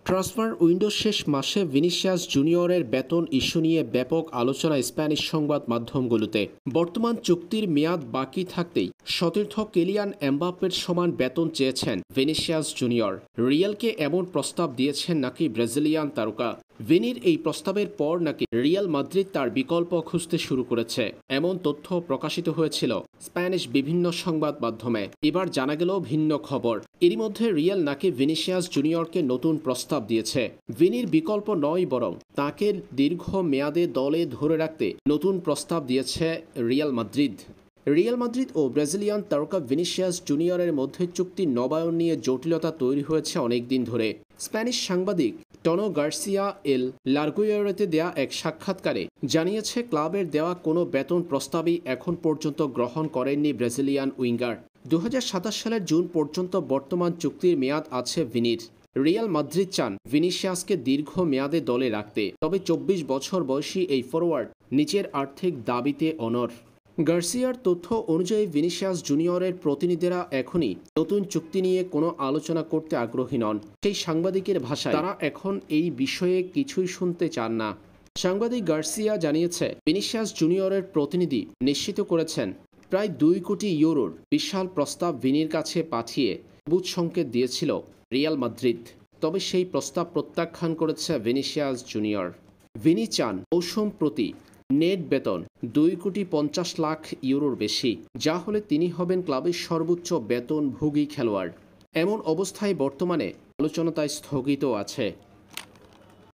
Transfer window শেষ মাসে Vinicius জুনিয়রের বেতন ইস্যু নিয়ে ব্যাপক আলোচনা স্প্যানিশ সংবাদ মাধ্যমগুলোতে। বর্তমান চুক্তির মেয়াদ বাকি থাকতেই সতীর্থ কিলিয়ান এমবাপ্পের সমান বেতন চেয়েছেন ভিনিসিয়াস জুনিয়র। রিয়ালকে এমন প্রস্তাব দিয়েছেন নাকি ব্রাজিলিয়ান তারকা। ভিনির এই প্রস্তাবের পর নাকি রিয়াল মাদ্রিদ তার বিকল্প খুঁজতে শুরু করেছে, এমন তথ্য প্রকাশিত হয়েছিল স্প্যানিশ বিভিন্ন সংবাদ মাধ্যমে। এবার জানা গেল ভিন্ন খবর। এরই মধ্যে রিয়াল নাকি ভিনিসিয়াস জুনিয়রকে নতুন প্রস্তাব দিয়েছে। ভিনির বিকল্প নয়, বরং তাকে দীর্ঘ মেয়াদে দলে ধরে রাখতে নতুন প্রস্তাব দিয়েছে রিয়াল মাদ্রিদ। রিয়াল মাদ্রিদ ও ব্রাজিলিয়ান তারকা ভিনিসিয়াস জুনিয়রের মধ্যে চুক্তি নবায়ন নিয়ে জটিলতা তৈরি হয়েছে অনেকদিন ধরে। স্প্যানিশ সাংবাদিক টনো গার্সিয়া এল লার্গুয়েরোতে দেয়া এক সাক্ষাৎকারে জানিয়েছে, ক্লাবের দেওয়া কোনো বেতন প্রস্তাবই এখন পর্যন্ত গ্রহণ করেননি ব্রাজিলিয়ান উইঙ্গার। 2027 সালের জুন পর্যন্ত বর্তমান চুক্তির মেয়াদ আছে ভিনির। রিয়াল মাদ্রিদ চান ভিনিসিয়াসকে দীর্ঘ মেয়াদে দলে রাখতে, তবে 24 বছর বয়সী এই ফরোয়ার্ড নিচের আর্থিক দাবিতে অনড়। গার্সিয়ার তথ্য অনুযায়ী ভিনিসিয়াস জুনিয়রের প্রতিনিধিরা এখনই নতুন চুক্তি নিয়ে কোনো আলোচনা করতে আগ্রহী নন। সেই সাংবাদিকের ভাষায়, তারা এখন এই বিষয়ে কিছুই শুনতে চান না। সাংবাদিক গার্সিয়া জানিয়েছে, ভিনিসিয়াস জুনিয়রের প্রতিনিধি নিশ্চিত করেছেন প্রায় 2 কোটি ইউরোর বিশাল প্রস্তাব ভিনির কাছে পাঠিয়ে সবুজ সংকেত দিয়েছিল রিয়াল মাদ্রিদ। তবে সেই প্রস্তাব প্রত্যাখ্যান করেছে ভিনিসিয়াস জুনিয়র। ভিনি চান মৌসুম প্রতি নেট বেতন 2,50,00,000 ইউরোর বেশি, যা হলে তিনি হবেন ক্লাবের সর্বোচ্চ বেতনভোগী খেলোয়াড়। এমন অবস্থায় বর্তমানে আলোচনা তাই স্থগিত আছে।